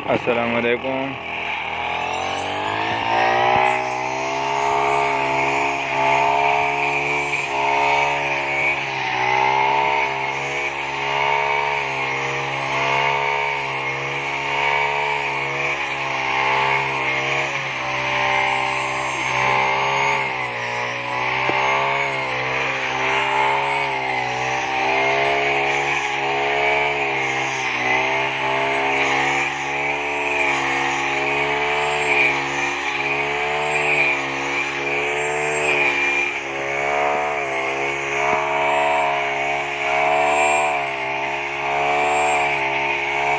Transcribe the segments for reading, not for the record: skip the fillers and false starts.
अस्सलाम वालेकुम।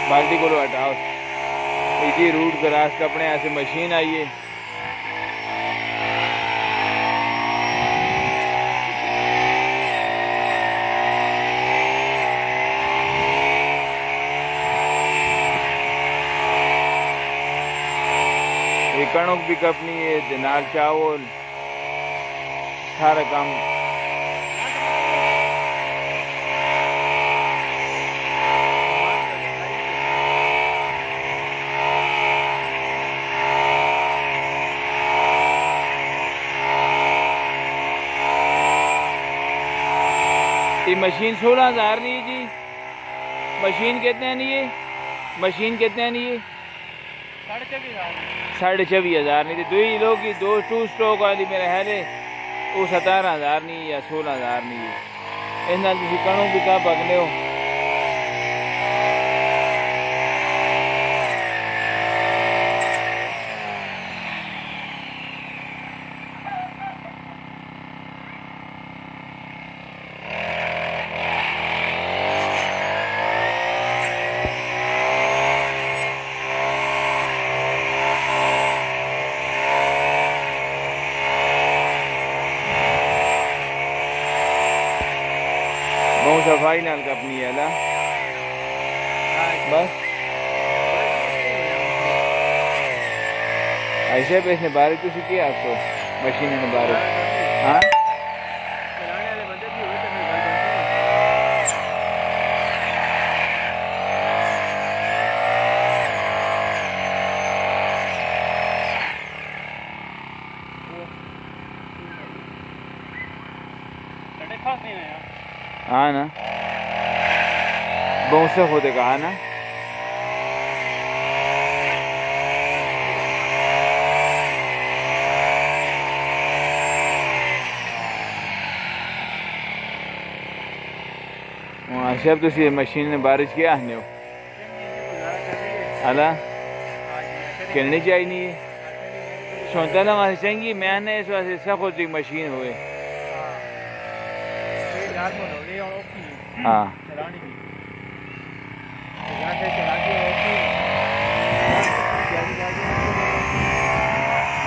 बाल्टी को हटाओ। जी रूट क्रॉस का अपने ऐसे मशीन आई है। ये कणक भी कपनी है, नाल चावल सारा काम। ये मशीन 16,000 नहीं है जी। मशीन कितने नहीं है? मशीन कितने नहीं है? 24,500 नहीं। तो दो लोग की टू स्ट्रोक वाली मेरे है वो 17,000 नहीं या 16,000 नहीं है। इन्हें कणों भी क्या पकने हो। बहुत सफाई नाल अपनी है ना बस ऐसे पे इसने बारिश तो सीखी आपको मशीन ने बारिश। हाँ हाँ ना बहुत से होते कहा ना। सब तो मशीन ने बारिश किया आने हो अला खेलनी चाहिए नहीं है सुनता ना वहाँ चंगी मैंने इस वजह से सब होती मशीन हुए। हाँ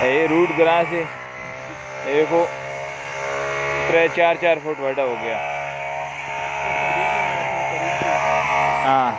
ये रूट ग्रास है देखो 3-4 फुट बड़ा हो गया। हाँ